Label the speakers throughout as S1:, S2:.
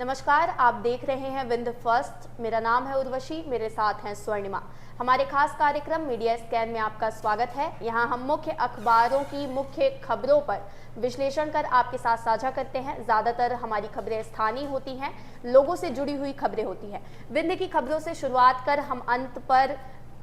S1: नमस्कार, आप देख रहे हैं विंध्य फर्स्ट। मेरा नाम है उर्वशी, मेरे साथ हैं स्वर्णिमा। हमारे खास कार्यक्रम मीडिया स्कैन में आपका स्वागत है। यहाँ हम मुख्य अखबारों की मुख्य खबरों पर विश्लेषण कर आपके साथ साझा करते हैं। ज़्यादातर हमारी खबरें स्थानीय होती हैं, लोगों से जुड़ी हुई खबरें होती हैं। विंध्य की खबरों से शुरुआत कर हम अंत पर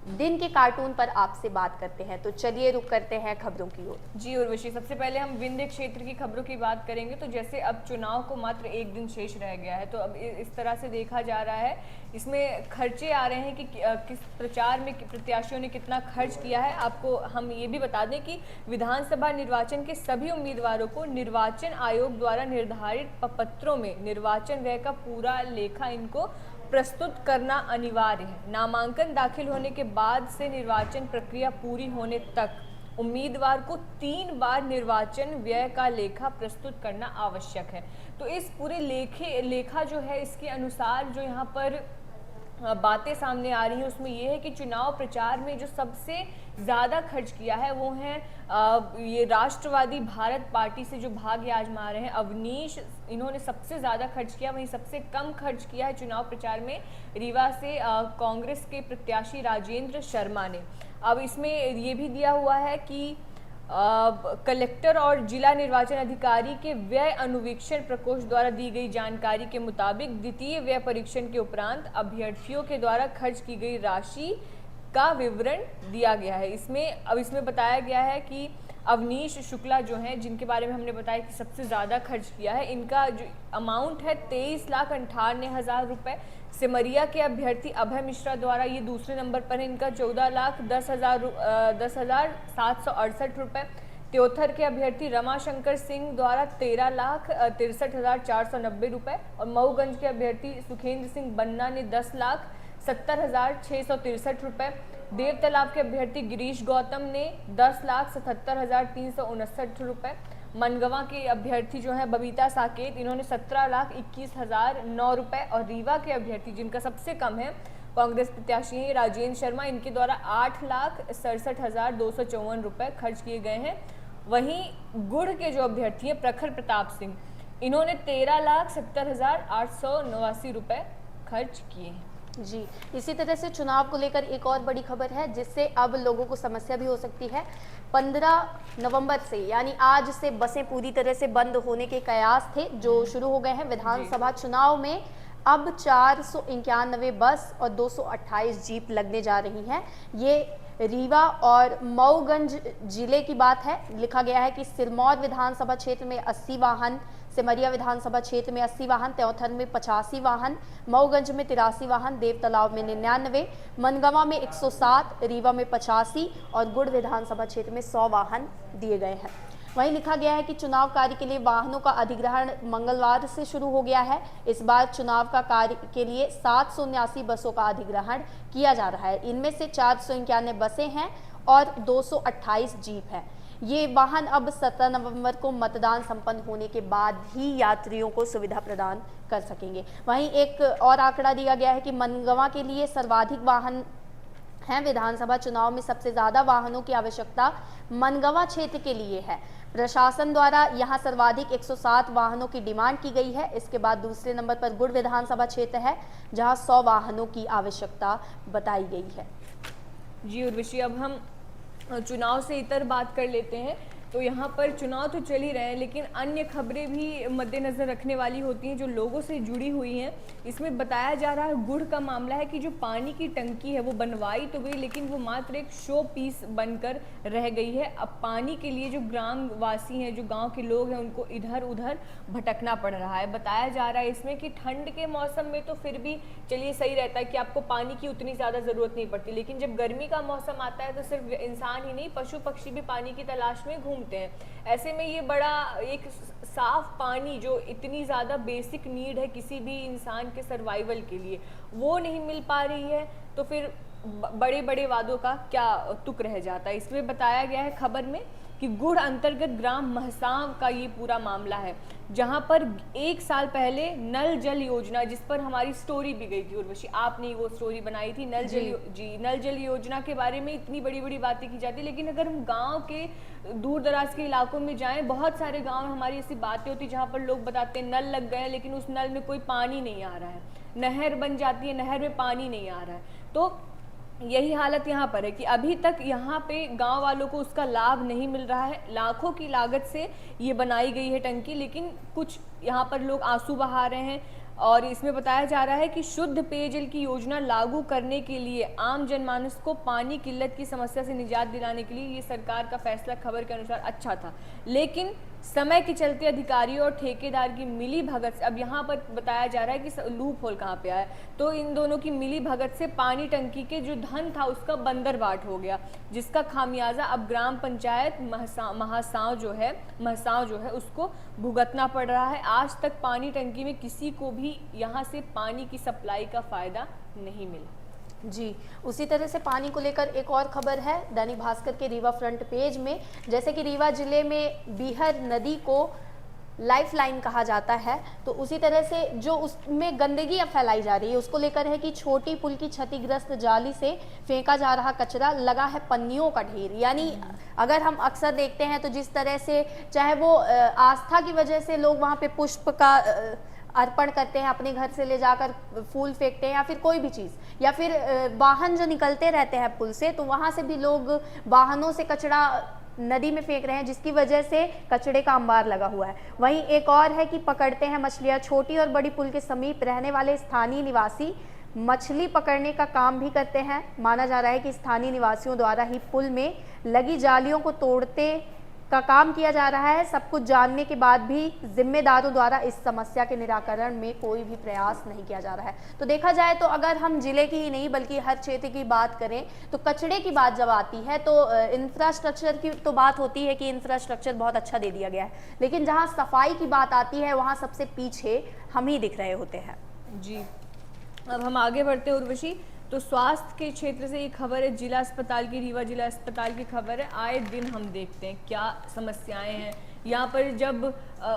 S1: दिन के कार्टून पर आपसे बात करते हैं। तो चलिए रुक करते हैं खबरों की ओर।
S2: जी उर्वशी, सबसे पहले हम विंध्य क्षेत्र की खबरों की बात करेंगे। तो जैसे अब चुनाव को मात्र एक दिन शेष रह गया है, तो अब इस तरह से देखा जा रहा है, इसमें खर्चे आ रहे हैं कि किस प्रचार में प्रत्याशियों ने कितना खर्च किया है। आपको हम ये भी बता दें कि विधानसभा निर्वाचन के सभी उम्मीदवारों को निर्वाचन आयोग द्वारा निर्धारित प्रपत्रों में निर्वाचन व्यय का पूरा लेखा इनको प्रस्तुत करना अनिवार्य है। नामांकन दाखिल होने के बाद से निर्वाचन प्रक्रिया पूरी होने तक उम्मीदवार को 3 बार निर्वाचन व्यय का लेखा प्रस्तुत करना आवश्यक है। तो इस पूरे लेखा जो है, इसके अनुसार जो यहाँ पर बातें सामने आ रही हैं उसमें यह है कि चुनाव प्रचार में जो सबसे ज़्यादा खर्च किया है वो है ये राष्ट्रवादी भारत पार्टी से जो भाग्य आजमा रहे हैं अवनीश, इन्होंने सबसे ज़्यादा खर्च किया। वहीं सबसे कम खर्च किया है चुनाव प्रचार में रीवा से कांग्रेस के प्रत्याशी राजेंद्र शर्मा ने। अब इसमें ये भी दिया हुआ है कि कलेक्टर और जिला निर्वाचन अधिकारी के व्यय अनुवीक्षण प्रकोष्ठ द्वारा दी गई जानकारी के मुताबिक द्वितीय व्यय परीक्षण के उपरांत अभ्यर्थियों के द्वारा खर्च की गई राशि का विवरण दिया गया है। इसमें बताया गया है कि अवनीश शुक्ला जो हैं, जिनके बारे में हमने बताया कि सबसे ज़्यादा खर्च किया है, इनका जो अमाउंट है 23,98,000 रुपये। सिमरिया के अभ्यर्थी अभय मिश्रा द्वारा ये दूसरे नंबर पर है, इनका 14,10,768 रुपये। त्योथर के अभ्यर्थी रमाशंकर सिंह द्वारा 13,63,490 रुपये और मऊगंज के अभ्यर्थी सुखेंद्र सिंह बन्ना ने 10,70,663 रुपये। देव तालाब के अभ्यर्थी गिरीश गौतम ने 10,77,359 रुपये। मनगवा के अभ्यर्थी जो है बबीता साकेत, इन्होंने 17,21,009 रुपये और रीवा के अभ्यर्थी जिनका सबसे कम है कांग्रेस प्रत्याशी हैं राजेंद्र शर्मा, इनके द्वारा 8,67,254 रुपये खर्च किए गए हैं। वहीं गुड़ के जो अभ्यर्थी हैं प्रखर प्रताप सिंह, इन्होंने 13,70,889 रुपये खर्च किए हैं।
S1: जी, इसी तरह से चुनाव को लेकर एक और बड़ी खबर है जिससे अब लोगों को समस्या भी हो सकती है। 15 नवंबर से यानी आज से बसें पूरी तरह से बंद होने के कयास थे जो शुरू हो गए हैं। विधानसभा चुनाव में अब 491 बस और 228 जीप लगने जा रही हैं। ये रीवा और मऊगंज जिले की बात है। लिखा गया है कि सिरमौर विधानसभा क्षेत्र में 80 वाहन, सिमरिया विधानसभा क्षेत्र में 80 वाहन, त्योथर में 85 वाहन, मऊगंज में 83 वाहन, देव तालाब में 99, मनगवा में 107, रीवा में 85 और गुड़ विधानसभा क्षेत्र में 100 वाहन दिए गए हैं। वहीं लिखा गया है कि चुनाव कार्य के लिए वाहनों का अधिग्रहण मंगलवार से शुरू हो गया है। इस बार चुनाव का कार्य के लिए 779 बसों का अधिग्रहण किया जा रहा है। इनमें से 491 बसें हैं और 228 जीप हैं। ये वाहन अब 17 नवंबर को मतदान संपन्न होने के बाद ही यात्रियों को सुविधा प्रदान कर सकेंगे। वहीं एक और आंकड़ा दिया गया है कि मनगवा के लिए सर्वाधिक वाहन हैं। विधानसभा चुनाव में सबसे ज़्यादा वाहनों की आवश्यकता मनगवा क्षेत्र के लिए है। प्रशासन द्वारा यहां सर्वाधिक 107 वाहनों की डिमांड की गई है। इसके बाद दूसरे नंबर पर गुड़ विधानसभा क्षेत्र है जहां 100 वाहनों की आवश्यकता बताई गई है।
S2: जी उर्वशी, अब हम चुनाव से इतर बात कर लेते हैं। तो यहाँ पर चुनाव तो चल ही रहे हैं, लेकिन अन्य खबरें भी मद्देनज़र रखने वाली होती हैं जो लोगों से जुड़ी हुई हैं। इसमें बताया जा रहा है गुड़ का मामला है कि जो पानी की टंकी है वो बनवाई तो गई, लेकिन वो मात्र एक शो पीस बनकर रह गई है। अब पानी के लिए जो ग्राम वासी हैं, जो गांव के लोग हैं, उनको इधर उधर भटकना पड़ रहा है। बताया जा रहा है इसमें कि ठंड के मौसम में तो फिर भी चलिए सही रहता है कि आपको पानी की उतनी ज़्यादा ज़रूरत नहीं पड़ती, लेकिन जब गर्मी का मौसम आता है तो सिर्फ इंसान ही नहीं, पशु पक्षी भी पानी की तलाश में घूमते हैं। ऐसे में ये बड़ा एक साफ पानी जो इतनी ज़्यादा बेसिक नीड है किसी भी इंसान के सर्वाइवल के लिए, वो नहीं मिल पा रही है, तो फिर बड़े बड़े वादों का क्या तुक रह जाता है। इसमें बताया गया है खबर में कि गुड़ अंतर्गत ग्राम महसाव का ये पूरा मामला है, जहां पर 1 साल पहले नल जल योजना, जिस पर हमारी स्टोरी भी गई थी उर्वशी, आपने वो स्टोरी बनाई थी, नल जल योजना के बारे में इतनी बड़ी बड़ी बातें की जाती, लेकिन अगर हम गांव के दूर दराज के इलाकों में जाएं, बहुत सारे गांव में हमारी ऐसी बातें होती जहां पर लोग बताते हैं नल लग गए हैं लेकिन उस नल में कोई पानी नहीं आ रहा है, नहर बन जाती है, नहर में पानी नहीं आ रहा है। तो यही हालत यहाँ पर है कि अभी तक यहाँ पे गांव वालों को उसका लाभ नहीं मिल रहा है। लाखों की लागत से ये बनाई गई है टंकी, लेकिन कुछ यहाँ पर लोग आंसू बहा रहे हैं। और इसमें बताया जा रहा है कि शुद्ध पेयजल की योजना लागू करने के लिए आम जनमानस को पानी किल्लत की समस्या से निजात दिलाने के लिए ये सरकार का फैसला खबर के अनुसार अच्छा था, लेकिन समय के चलते अधिकारियों और ठेकेदार की मिली भगत से, अब यहाँ पर बताया जा रहा है कि लूप होल कहाँ पे आया, तो इन दोनों की मिली भगत से पानी टंकी के जो धन था उसका बंदरबाट हो गया, जिसका खामियाजा अब ग्राम पंचायत महसाव जो है उसको भुगतना पड़ रहा है। आज तक पानी टंकी में किसी को भी यहाँ से पानी की सप्लाई का फायदा नहीं मिला।
S1: जी, उसी तरह से पानी को लेकर एक और खबर है दैनिक भास्कर के रीवा फ्रंट पेज में। जैसे कि रीवा जिले में बीहर नदी को लाइफलाइन कहा जाता है, तो उसी तरह से जो उसमें गंदगी अब फैलाई जा रही है उसको लेकर है कि छोटी पुल की क्षतिग्रस्त जाली से फेंका जा रहा कचरा, लगा है पन्नियों का ढेर। यानी अगर हम अक्सर देखते हैं तो जिस तरह से चाहे वो आस्था की वजह से लोग वहाँ पे पुष्प का अर्पण करते हैं, अपने घर से ले जाकर फूल फेंकते हैं या फिर कोई भी चीज़, या फिर वाहन जो निकलते रहते हैं पुल से, तो वहाँ से भी लोग वाहनों से कचरा नदी में फेंक रहे हैं, जिसकी वजह से कचड़े का अंबार लगा हुआ है। वहीं एक और है कि पकड़ते हैं मछलियाँ। छोटी और बड़ी पुल के समीप रहने वाले स्थानीय निवासी मछली पकड़ने का काम भी करते हैं। माना जा रहा है कि स्थानीय निवासियों द्वारा ही पुल में लगी जालियों को तोड़ते का काम किया जा रहा है। सब कुछ जानने के बाद भी जिम्मेदारों द्वारा इस समस्या के निराकरण में कोई भी प्रयास नहीं किया जा रहा है। तो देखा जाए तो अगर हम जिले की ही नहीं बल्कि हर क्षेत्र की बात करें तो कचड़े की बात जब आती है तो इंफ्रास्ट्रक्चर की तो बात होती है कि इंफ्रास्ट्रक्चर बहुत अच्छा दे दिया गया है, लेकिन जहाँ सफाई की बात आती है वहाँ सबसे पीछे हम ही दिख रहे होते हैं।
S2: जी, अब हम आगे बढ़ते हैं उर्वशी। तो स्वास्थ्य के क्षेत्र से ये खबर है, जिला अस्पताल की, रीवा जिला अस्पताल की खबर है। आए दिन हम देखते हैं क्या समस्याएं हैं यहाँ पर। जब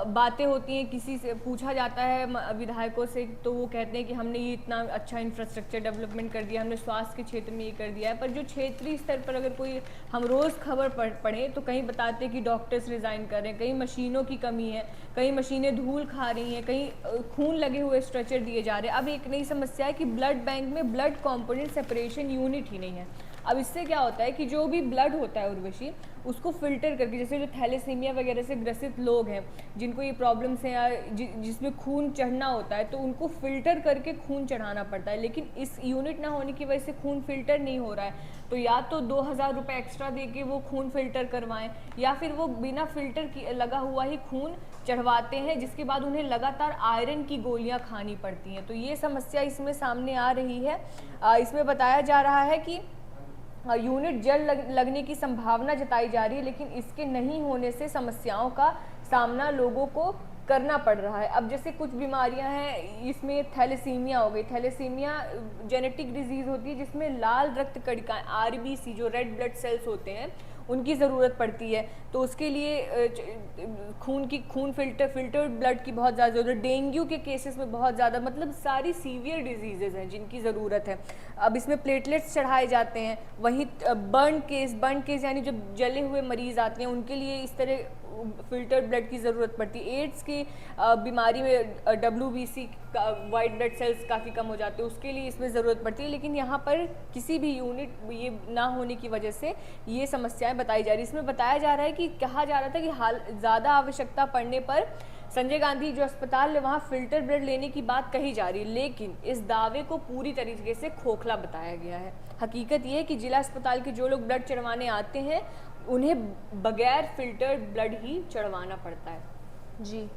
S2: बातें होती हैं, किसी से पूछा जाता है विधायकों से, तो वो कहते हैं कि हमने ये इतना अच्छा इंफ्रास्ट्रक्चर डेवलपमेंट कर दिया, हमने स्वास्थ्य के क्षेत्र में ये कर दिया है। पर जो क्षेत्रीय स्तर पर अगर कोई हम रोज़ खबर पढ़ें तो कहीं बताते हैं कि डॉक्टर्स रिज़ाइन कर रहे हैं, कहीं मशीनों की कमी है, कहीं मशीनें धूल खा रही हैं, कहीं खून लगे हुए स्ट्रेचर दिए जा रहे हैं। अब एक नई समस्या है कि ब्लड बैंक में ब्लड कॉम्पोनेंट सेपरेशन यूनिट ही नहीं है। अब इससे क्या होता है कि जो भी ब्लड होता है उर्वशी, उसको फिल्टर करके, जैसे जो थैलेसीमिया वगैरह से ग्रसित लोग हैं जिनको ये प्रॉब्लम्स हैं या जिसमें खून चढ़ना होता है, तो उनको फिल्टर करके खून चढ़ाना पड़ता है। लेकिन इस यूनिट ना होने की वजह से खून फिल्टर नहीं हो रहा है, तो या तो 2000 रुपये एक्स्ट्रा दे के वो खून फिल्टर करवाएं, या फिर वो बिना फिल्टर की लगा हुआ ही खून चढ़वाते हैं, जिसके बाद उन्हें लगातार आयरन की गोलियां खानी पड़ती हैं। तो ये समस्या इसमें सामने आ रही है। इसमें बताया जा रहा है कि यूनिट जल्द लगने की संभावना जताई जा रही है, लेकिन इसके नहीं होने से समस्याओं का सामना लोगों को करना पड़ रहा है। अब जैसे कुछ बीमारियां हैं, इसमें थैलेसीमिया हो गई। थैलेसीमिया जेनेटिक डिजीज़ होती है जिसमें लाल रक्त कणिकाएं, आरबीसी, जो रेड ब्लड सेल्स होते हैं, उनकी ज़रूरत पड़ती है। तो उसके लिए खून फिल्टर्ड ब्लड की बहुत ज़्यादा ज़रूरत। डेंगू के केसेस में बहुत ज़्यादा, मतलब सारी सीवियर डिजीज़ेज़ हैं जिनकी ज़रूरत है। अब इसमें प्लेटलेट्स चढ़ाए जाते हैं। वहीं बर्न केस यानी जब जले हुए मरीज़ आते हैं उनके लिए इस तरह फिल्टर्ड ब्लड की ज़रूरत पड़ती है। एड्स की बीमारी में WBC वाइट ब्लड सेल्स काफ़ी कम हो जाते हैं, उसके लिए इसमें ज़रूरत पड़ती है। लेकिन यहाँ पर किसी भी यूनिट ये ना होने की वजह से ये समस्याएं बताई जा रही। इसमें बताया जा रहा है कि कहा जा रहा था कि ज़्यादा आवश्यकता पड़ने पर संजय गांधी जो अस्पताल है वहाँ फिल्टर ब्लड लेने की बात कही जा रही है, लेकिन इस दावे को पूरी तरीके से खोखला बताया गया है। हकीकत ये है कि जिला अस्पताल के जो लोग ब्लड चढ़वाने आते हैं उन्हें बगैर फिल्टर्ड ब्लड ही चढ़वाना पड़ता है।
S1: जी,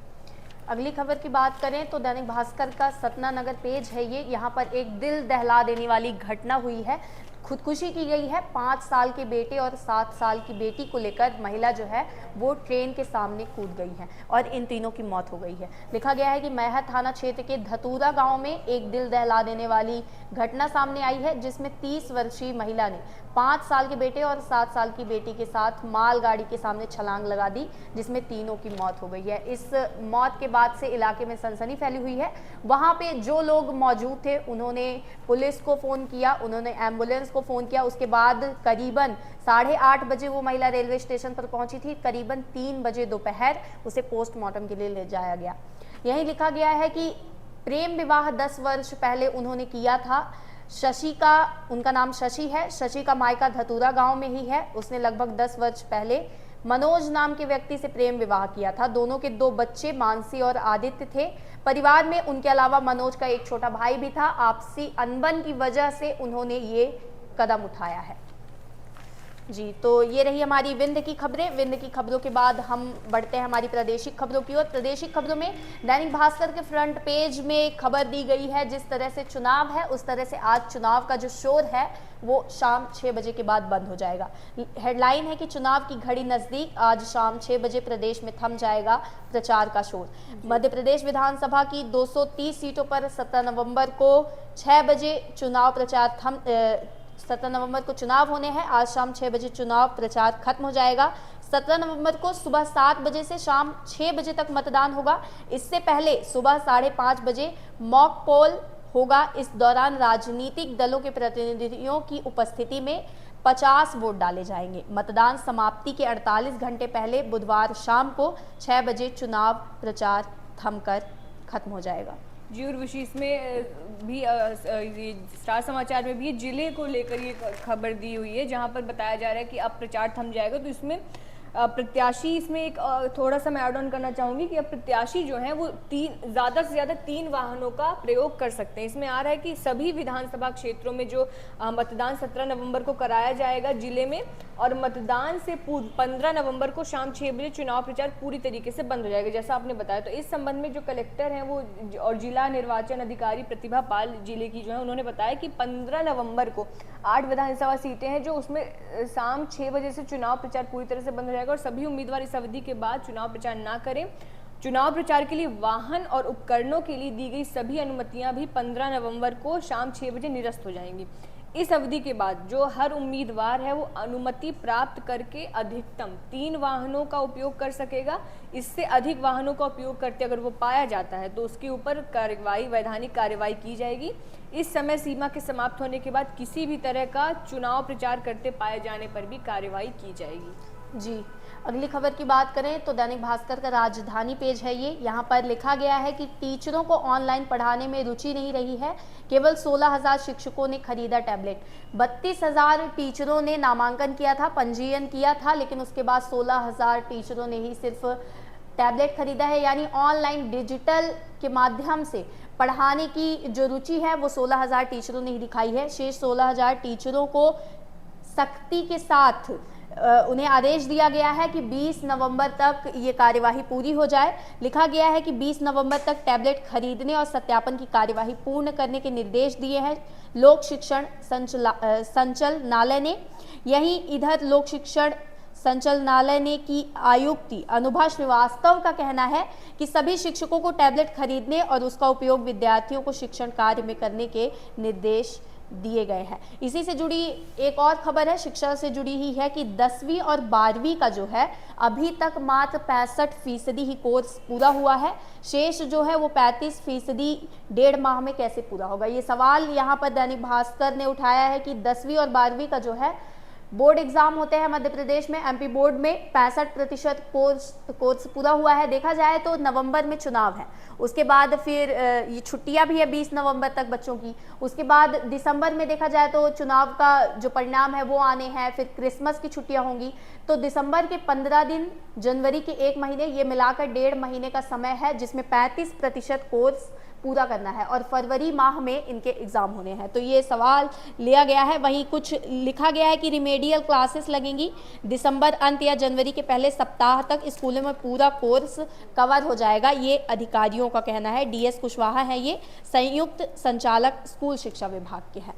S1: अगली खबर की बात करें तो दैनिक भास्कर का सतना नगर पेज है ये। यहाँ पर एक दिल दहला देने वाली घटना हुई है। खुदकुशी की गई है। 5 साल के बेटे और 7 साल की बेटी को लेकर महिला जो है वो ट्रेन के सामने कूद गई है और इन तीनों की मौत हो गई है। लिखा गया है कि मैहर थाना क्षेत्र के धतूरा गांव में एक दिल दहला देने वाली घटना सामने आई है, जिसमें 30 वर्षीय महिला ने 5 साल के बेटे और 7 साल की बेटी के साथ मालगाड़ी के सामने छलांग लगा दी, जिसमें तीनों की मौत हो गई है। इस मौत के बाद से इलाके में सनसनी फैली हुई है। वहां पे जो लोग मौजूद थे उन्होंने पुलिस को फ़ोन किया, उन्होंने एम्बुलेंस को फ़ोन किया। उसके बाद करीबन 8:30 बजे वो महिला रेलवे स्टेशन पर पहुंची थी। करीबन 3 बजे दोपहर उसे पोस्टमार्टम के लिए ले जाया गया। यही लिखा गया है कि प्रेम विवाह 10 वर्ष पहले उन्होंने किया था। शशि का, उनका नाम शशि है, शशि का मायका धतूरा गांव में ही है। उसने लगभग 10 वर्ष पहले मनोज नाम के व्यक्ति से प्रेम विवाह किया था। दोनों के 2 बच्चे मानसी और आदित्य थे। परिवार में उनके अलावा मनोज का एक छोटा भाई भी था। आपसी अनबन की वजह से उन्होंने ये कदम उठाया है। जी, तो ये रही हमारी विंध्य की खबरें। विंध्य की खबरों के बाद हम बढ़ते हैं हमारी प्रादेशिक खबरों की ओर। प्रादेशिक खबरों में दैनिक भास्कर के फ्रंट पेज में खबर दी गई है। जिस तरह से चुनाव है उस तरह से आज चुनाव का जो शोर है वो शाम 6 बजे के बाद बंद हो जाएगा। हेडलाइन है कि चुनाव की घड़ी नजदीक, आज शाम 6 बजे प्रदेश में थम जाएगा प्रचार का शोर। मध्य प्रदेश विधानसभा की 230 सीटों पर 17 नवंबर को 6 बजे चुनाव प्रचार 17 नवंबर को चुनाव होने हैं। आज शाम 6 बजे चुनाव प्रचार खत्म हो जाएगा। 17 नवंबर को सुबह 7 बजे से शाम 6 बजे तक मतदान होगा। इससे पहले सुबह 5:30 बजे मॉक पोल होगा। इस दौरान राजनीतिक दलों के प्रतिनिधियों की उपस्थिति में 50 वोट डाले जाएंगे। मतदान समाप्ति के 48 घंटे पहले बुधवार शाम को 6 बजे चुनाव प्रचार थमकर खत्म हो जाएगा।
S2: जी, और विशेष में भी ये स्टार समाचार में भी जिले को लेकर ये खबर दी हुई है, जहां पर बताया जा रहा है कि अब प्रचार थम जाएगा। तो इसमें प्रत्याशी, इसमें एक थोड़ा सा मैं ऐड ऑन करना चाहूँगी कि अब प्रत्याशी जो हैं वो ज़्यादा से ज़्यादा 3 वाहनों का प्रयोग कर सकते हैं। इसमें आ रहा है कि सभी विधानसभा क्षेत्रों में जो मतदान 17 नवंबर को कराया जाएगा जिले में, और मतदान से पूर्व 15 नवंबर को शाम 6 बजे चुनाव प्रचार पूरी तरीके से बंद हो जाएगा, जैसा आपने बताया। तो इस संबंध में जो कलेक्टर हैं वो और जिला निर्वाचन अधिकारी प्रतिभा पाल जिले की जो है, उन्होंने बताया कि 15 नवंबर को 8 विधानसभा सीटें हैं जो उसमें शाम 6 बजे से चुनाव प्रचार पूरी तरह से बंद हो जाएगा, और सभी उम्मीदवार इस अवधि के बाद चुनाव प्रचार ना करें। चुनाव प्रचार के लिए वाहन और उपकरणों के लिए दी गई सभी अनुमतियां भी 15 नवंबर को शाम 6 बजे निरस्त हो जाएंगी। इस अवधि के बाद जो हर उम्मीदवार है वो अनुमति प्राप्त करके अधिकतम 3 वाहनों का उपयोग कर सकेगा। इससे अधिक वाहनों का उपयोग करते अगर वो पाया जाता है तो उसके ऊपर कार्रवाई, वैधानिक कार्रवाई की जाएगी। इस समय सीमा के समाप्त होने के बाद किसी भी तरह का चुनाव प्रचार करते पाए जाने पर भी कार्रवाई की जाएगी।
S1: जी, अगली खबर की बात करें तो दैनिक भास्कर का राजधानी पेज है ये। यहाँ पर लिखा गया है कि टीचरों को ऑनलाइन पढ़ाने में रुचि नहीं रही है। केवल 16,000 शिक्षकों ने खरीदा टैबलेट। 32,000 टीचरों ने नामांकन किया था, पंजीयन किया था, लेकिन उसके बाद 16,000 टीचरों ने ही सिर्फ टैबलेट खरीदा है। यानी ऑनलाइन डिजिटल के माध्यम से पढ़ाने की जो रुचि है वो 16,000 टीचरों ने ही दिखाई है। शेष 16,000 टीचरों को सख्ती के साथ उन्हें आदेश दिया गया है कि 20 नवंबर तक ये कार्यवाही पूरी हो जाए। लिखा गया है कि 20 नवंबर तक टैबलेट खरीदने और सत्यापन की कार्यवाही पूर्ण करने के निर्देश दिए हैं लोक शिक्षण संचालनालय ने। यहीं इधर लोक शिक्षण संचालनालय ने की आयुक्त अनुभा श्रीवास्तव का कहना है कि सभी शिक्षकों को टैबलेट खरीदने और उसका उपयोग विद्यार्थियों को शिक्षण कार्य में करने के निर्देश दिए गए हैं। इसी से जुड़ी एक और खबर है, शिक्षा से जुड़ी ही है कि 10वीं और 12वीं का जो है अभी तक मात्र 65% ही कोर्स पूरा हुआ है। शेष जो है वो 35% 1.5 माह में कैसे पूरा होगा, ये सवाल यहाँ पर दैनिक भास्कर ने उठाया है कि 10वीं और 12वीं का जो है बोर्ड एग्जाम होते हैं मध्य प्रदेश में। एमपी बोर्ड में 65% कोर्स पूरा हुआ है। देखा जाए तो नवंबर में चुनाव है, उसके बाद फिर ये छुट्टियां भी है 20 नवंबर तक बच्चों की। उसके बाद दिसंबर में देखा जाए तो चुनाव का जो परिणाम है वो आने हैं, फिर क्रिसमस की छुट्टियां होंगी। तो दिसंबर के 15 दिन, जनवरी के 1 महीने, ये मिलाकर 1.5 महीने का समय है जिसमें 35% कोर्स पूरा करना है, और फरवरी माह में इनके एग्जाम होने हैं। तो ये सवाल लिया गया है। वहीं कुछ लिखा गया है कि रिमेडियल क्लासेस लगेंगी दिसंबर अंत या जनवरी के पहले सप्ताह तक स्कूलों में पूरा कोर्स कवर हो जाएगा, ये अधिकारियों का कहना है। DS कुशवाहा है ये, संयुक्त संचालक स्कूल शिक्षा विभाग के हैं।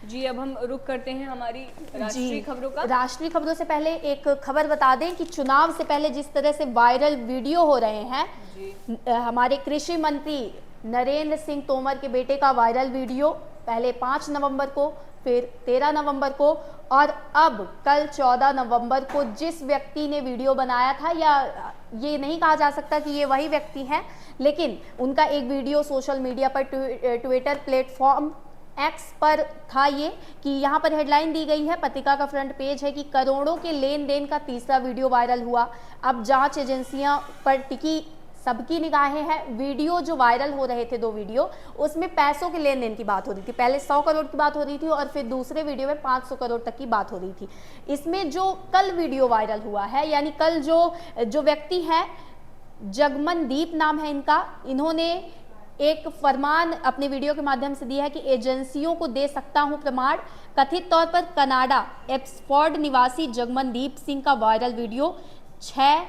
S2: जी, अब हम रुक करते हैं हमारी राष्ट्रीय खबरों का।
S1: राष्ट्रीय खबरों से पहले एक खबर बता दें कि चुनाव से पहले जिस तरह से वायरल वीडियो हो रहे हैं, हमारे कृषि मंत्री नरेंद्र सिंह तोमर के बेटे का वायरल वीडियो पहले 5 नवंबर को, फिर 13 नवंबर को और अब कल 14 नवंबर को जिस व्यक्ति ने वीडियो बनाया था, या ये नहीं कहा जा सकता कि ये वही व्यक्ति हैं, लेकिन उनका एक वीडियो सोशल मीडिया पर ट्विटर प्लेटफॉर्म एक्स पर था ये, कि यहाँ पर हेडलाइन दी गई है, पत्रिका का फ्रंट पेज है कि करोड़ों के लेन देन का तीसरा वीडियो वायरल हुआ। अब जांच एजेंसियां पर टिकी सबकी निगाहें हैं। वीडियो जो वायरल हो रहे थे, 2 वीडियो, उसमें पैसों के लेन देन की बात हो रही थी। पहले 100 करोड़ की बात हो रही थी और फिर दूसरे वीडियो में 500 करोड़ तक की बात हो रही थी। इसमें जो कल वीडियो वायरल हुआ है, यानी कल जो व्यक्ति है, जगमनदीप नाम है इनका, इन्होंने एक फरमान अपने वीडियो के माध्यम से दिया है कि एजेंसियों को दे सकता हूं प्रमाण। कथित तौर पर कनाडा ऑक्सफोर्ड निवासी जगमनदीप सिंह का वायरल वीडियो 6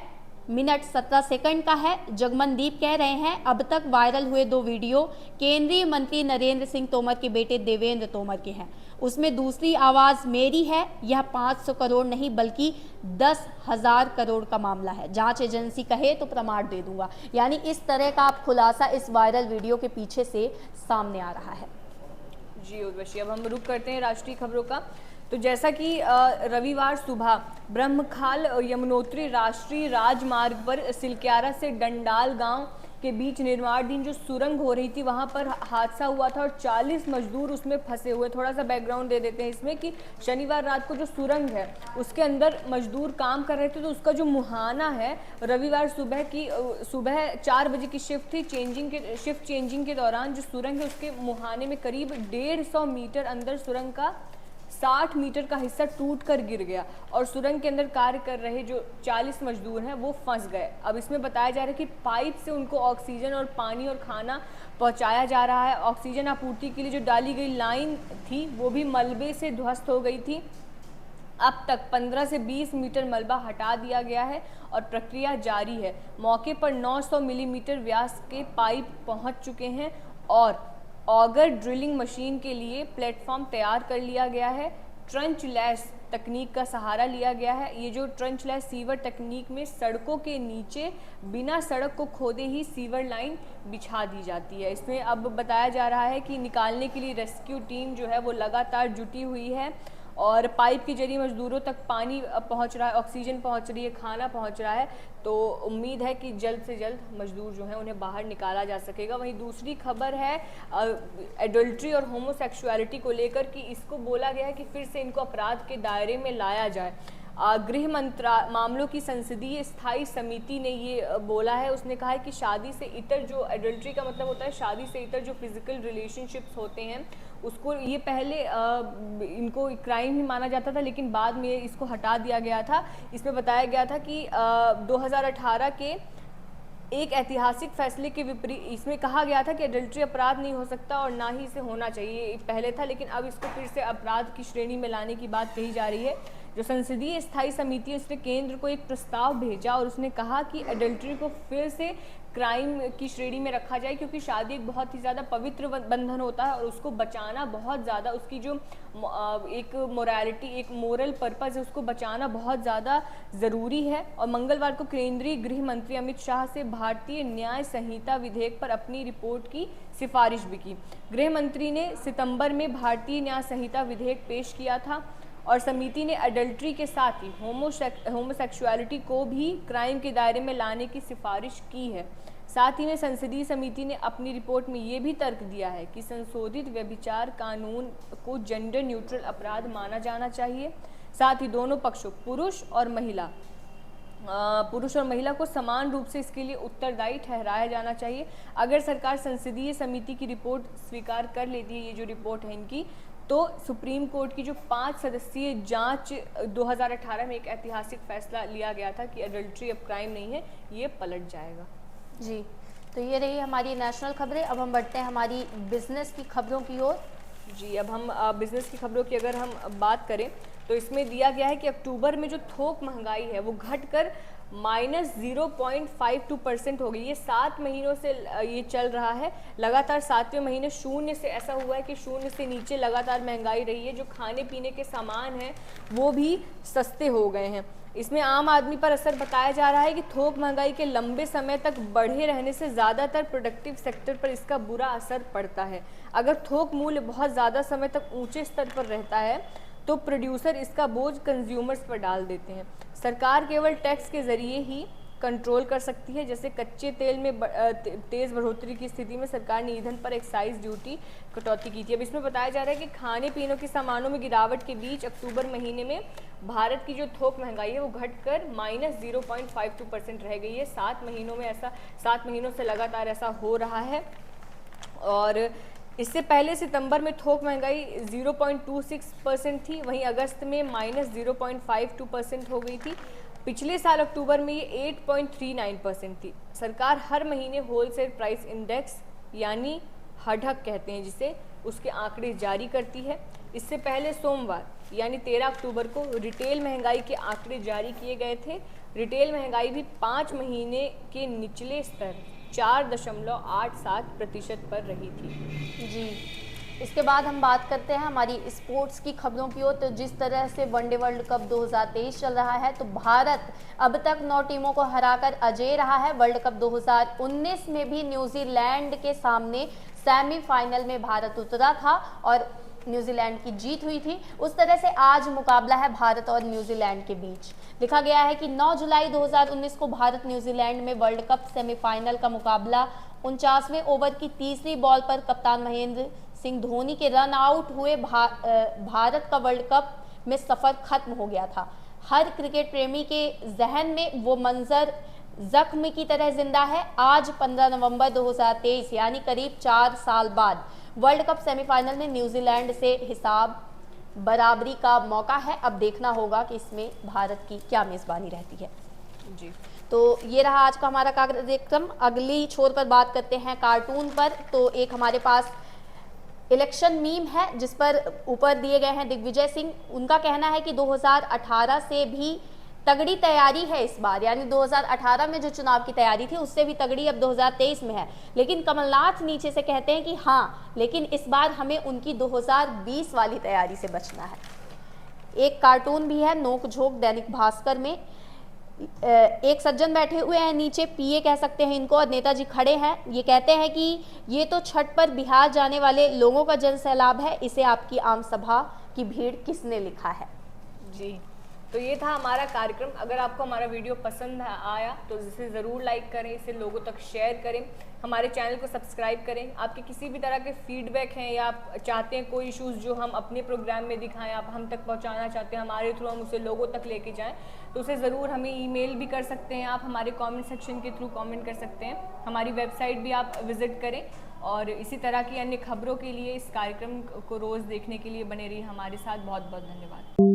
S1: मिनट 17 सेकंड का है। जगमनदीप कह रहे हैं अब तक वायरल हुए 2 वीडियो केंद्रीय मंत्री नरेंद्र सिंह तोमर के बेटे देवेंद्र तोमर के हैं। उसमें दूसरी आवाज मेरी है। यह 500 करोड़ नहीं बल्कि 10,000 करोड़ का मामला है। जांच एजेंसी कहे तो प्रमाण दे दूंगा। यानी इस तरह का खुलासा इस वायरल वीडियो के पीछे से सामने आ रहा है।
S2: जी उर्वशी, अब हम रुक करते हैं राष्ट्रीय खबरों का। तो जैसा कि रविवार सुबह ब्रह्मखाल यमुनोत्री राष्ट्रीय राजमार्ग पर सिलक्यारा से डंडाल गांव के बीच निर्माणाधीन जो सुरंग हो रही थी, वहां पर हादसा हुआ था और 40 मजदूर उसमें फंसे हुए। थोड़ा सा बैकग्राउंड दे देते हैं इसमें कि शनिवार रात को जो सुरंग है उसके अंदर मजदूर काम कर रहे थे, तो उसका जो मुहाना है, रविवार सुबह 4 बजे की शिफ्ट थी। शिफ्ट चेंजिंग के दौरान जो सुरंग है उसके मुहाने में करीब 150 मीटर अंदर सुरंग का 60 मीटर का हिस्सा टूट कर गिर गया और सुरंग के अंदर कार्य कर रहे जो 40 मजदूर हैं वो फंस गए। अब इसमें बताया जा रहा है कि पाइप से उनको ऑक्सीजन और पानी और खाना पहुंचाया जा रहा है। ऑक्सीजन आपूर्ति के लिए जो डाली गई लाइन थी वो भी मलबे से ध्वस्त हो गई थी। अब तक 15 से 20 मीटर मलबा हटा दिया गया है और प्रक्रिया जारी है। मौके पर 900 मिलीमीटर व्यास के पाइप पहुंच चुके हैं और ऑगर ड्रिलिंग मशीन के लिए प्लेटफॉर्म तैयार कर लिया गया है। ट्रंच लैस तकनीक का सहारा लिया गया है। ये जो ट्रंच लैस सीवर तकनीक में सड़कों के नीचे बिना सड़क को खोदे ही सीवर लाइन बिछा दी जाती है। इसमें अब बताया जा रहा है कि निकालने के लिए रेस्क्यू टीम जो है वो लगातार जुटी हुई है और पाइप के जरिए मजदूरों तक पानी पहुंच रहा है, ऑक्सीजन पहुंच रही है, खाना पहुंच रहा है। तो उम्मीद है कि जल्द से जल्द मजदूर जो हैं उन्हें बाहर निकाला जा सकेगा। वहीं दूसरी खबर है एडल्ट्री और होमोसेक्सुअलिटी को लेकर कि इसको बोला गया है कि फिर से इनको अपराध के दायरे में लाया जाए। गृह मामलों की संसदीय स्थायी समिति ने ये बोला है। उसने कहा है कि शादी से इतर जो एडल्ट्री का मतलब होता है शादी से इतर जो फिजिकल रिलेशनशिप्स होते हैं उसको ये पहले इनको क्राइम ही माना जाता था, लेकिन बाद में इसको हटा दिया गया था। इसमें बताया गया था कि 2018 के एक ऐतिहासिक फैसले के विपरीत इसमें कहा गया था कि एडल्ट्री अपराध नहीं हो सकता और ना ही इसे होना चाहिए, पहले था, लेकिन अब इसको फिर से अपराध की श्रेणी में लाने की बात कही जा रही है। जो संसदीय स्थायी समिति है उसने केंद्र को एक प्रस्ताव भेजा और उसने कहा कि एडल्ट्री को फिर से क्राइम की श्रेणी में रखा जाए, क्योंकि शादी एक बहुत ही ज़्यादा पवित्र बंधन होता है और उसको बचाना बहुत ज़्यादा, उसकी जो एक मोरालिटी, एक मोरल पर्पज़ है, उसको बचाना बहुत ज़्यादा ज़रूरी है। और मंगलवार को केंद्रीय गृह मंत्री अमित शाह से भारतीय न्याय संहिता विधेयक पर अपनी रिपोर्ट की सिफारिश भी की। गृह मंत्री ने सितंबर में भारतीय न्याय संहिता विधेयक पेश किया था और समिति ने एडल्ट्री के साथ ही होमोसेक्सुअलिटी को भी क्राइम के दायरे में लाने की सिफारिश की है। साथ ही में संसदीय समिति ने अपनी रिपोर्ट में ये भी तर्क दिया है कि संशोधित व्यभिचार कानून को जेंडर न्यूट्रल अपराध माना जाना चाहिए। साथ ही दोनों पक्षों पुरुष और महिला को समान रूप से इसके लिए उत्तरदायी ठहराया जाना चाहिए। अगर सरकार संसदीय समिति की रिपोर्ट स्वीकार कर लेती है, ये जो रिपोर्ट है इनकी, तो सुप्रीम कोर्ट की जो 5 सदस्यीय जांच 2018 में एक ऐतिहासिक फैसला लिया गया था कि एडल्ट्री अब क्राइम नहीं है, ये पलट जाएगा।
S1: जी, तो ये रही हमारी नेशनल खबरें। अब हम बढ़ते हैं हमारी बिजनेस की खबरों की ओर।
S2: जी, अब हम बिजनेस की खबरों की अगर हम बात करें तो इसमें दिया गया है कि अक्टूबर में जो थोक महंगाई है वो घटकर -0.52% हो गई। ये 7 महीनों से ये चल रहा है लगातार। 7वें महीने शून्य से ऐसा हुआ है कि शून्य से नीचे लगातार महंगाई रही है। जो खाने पीने के सामान हैं वो भी सस्ते हो गए हैं। इसमें आम आदमी पर असर बताया जा रहा है कि थोक महंगाई के लंबे समय तक बढ़े रहने से ज़्यादातर प्रोडक्टिव सेक्टर पर इसका बुरा असर पड़ता है। अगर थोक मूल्य बहुत ज़्यादा समय तक ऊंचे स्तर पर रहता है तो प्रोड्यूसर इसका बोझ कंज्यूमर्स पर डाल देते हैं। सरकार केवल टैक्स के ज़रिए ही कंट्रोल कर सकती है। जैसे कच्चे तेल में तेज़ बढ़ोतरी की स्थिति में सरकार ने ईंधन पर एक्साइज ड्यूटी कटौती की थी। अब इसमें बताया जा रहा है कि खाने पीने के सामानों में गिरावट के बीच अक्टूबर महीने में भारत की जो थोक महंगाई है वो घटकर -0.52% रह गई है। 7 महीनों में ऐसा 7 महीनों से लगातार ऐसा हो रहा है। और इससे पहले सितंबर में थोक महंगाई 0.26% थी, वहीं अगस्त में -0.52% हो गई थी। पिछले साल अक्टूबर में ये 8.39% थी। सरकार हर महीने होलसेल प्राइस इंडेक्स यानी हडहक कहते हैं जिसे, उसके आंकड़े जारी करती है। इससे पहले सोमवार यानी 13 अक्टूबर को रिटेल महंगाई के आंकड़े जारी किए गए थे। रिटेल महंगाई भी 5 महीने के निचले स्तर 4.87% पर रही थी।
S1: जी, इसके बाद हम बात करते हैं हमारी स्पोर्ट्स की खबरों की ओर। तो जिस तरह से वनडे वर्ल्ड कप 2023 चल रहा है तो भारत अब तक 9 टीमों को हराकर अजेय रहा है। वर्ल्ड कप 2019 में भी न्यूजीलैंड के सामने सेमीफाइनल में भारत उतरा था और न्यूजीलैंड की जीत हुई थी। उस तरह से आज मुकाबला है भारत और न्यूजीलैंड के बीच। लिखा गया है कि 9 जुलाई 2019 को भारत न्यूजीलैंड में वर्ल्ड कप सेमीफाइनल का मुकाबला 49वें ओवर की तीसरी बॉल पर कप्तान महेंद्र सिंह धोनी के रन आउट हुए भारत का वर्ल्ड कप में सफर खत्म हो गया था। हर क्रिकेट प्रेमी के जहन में वो मंजर जख्म की तरह जिंदा है। आज 15 नवंबर 2023 यानी करीब 4 साल बाद वर्ल्ड कप सेमीफाइनल में न्यूजीलैंड से हिसाब बराबरी का मौका है। अब देखना होगा कि इसमें भारत की क्या मेजबानी रहती है।
S2: जी,
S1: तो ये रहा आज का हमारा कार्यक्रम। अगली छोर पर बात करते हैं कार्टून पर। तो एक हमारे पास इलेक्शन मीम है जिस पर ऊपर दिए गए हैं दिग्विजय सिंह। उनका कहना है कि 2018 से भी तगड़ी तैयारी है इस बार, यानी 2018 में जो चुनाव की तैयारी थी उससे भी तगड़ी अब 2023 में है। लेकिन कमलनाथ नीचे से कहते हैं कि हाँ, लेकिन इस बार हमें उनकी 2020 वाली तैयारी से बचना है। एक कार्टून भी है नोक-झोंक दैनिक भास्कर में। एक सज्जन बैठे हुए हैं नीचे, पीए कह सकते हैं इनको, और नेताजी खड़े हैं। ये कहते हैं कि ये तो छठ पर बिहार जाने वाले लोगों का जन सैलाब है, इसे आपकी आम सभा की भीड़ किसने लिखा है।
S2: जी, तो ये था हमारा कार्यक्रम। अगर आपको हमारा वीडियो पसंद आया तो इसे ज़रूर लाइक करें, इसे लोगों तक शेयर करें, हमारे चैनल को सब्सक्राइब करें। आपके किसी भी तरह के फीडबैक हैं या आप चाहते हैं कोई इश्यूज़ जो हम अपने प्रोग्राम में दिखाएं, आप हम तक पहुंचाना चाहते हैं, हमारे थ्रू हम उसे लोगों तक लेके जाएं, तो उसे ज़रूर हमें ईमेल भी कर सकते हैं। आप हमारे कमेंट सेक्शन के थ्रू कमेंट कर सकते हैं। हमारी वेबसाइट भी आप विज़िट करें और इसी तरह की अन्य खबरों के लिए, इस कार्यक्रम को रोज़ देखने के लिए बने रहिए हमारे साथ। बहुत बहुत धन्यवाद।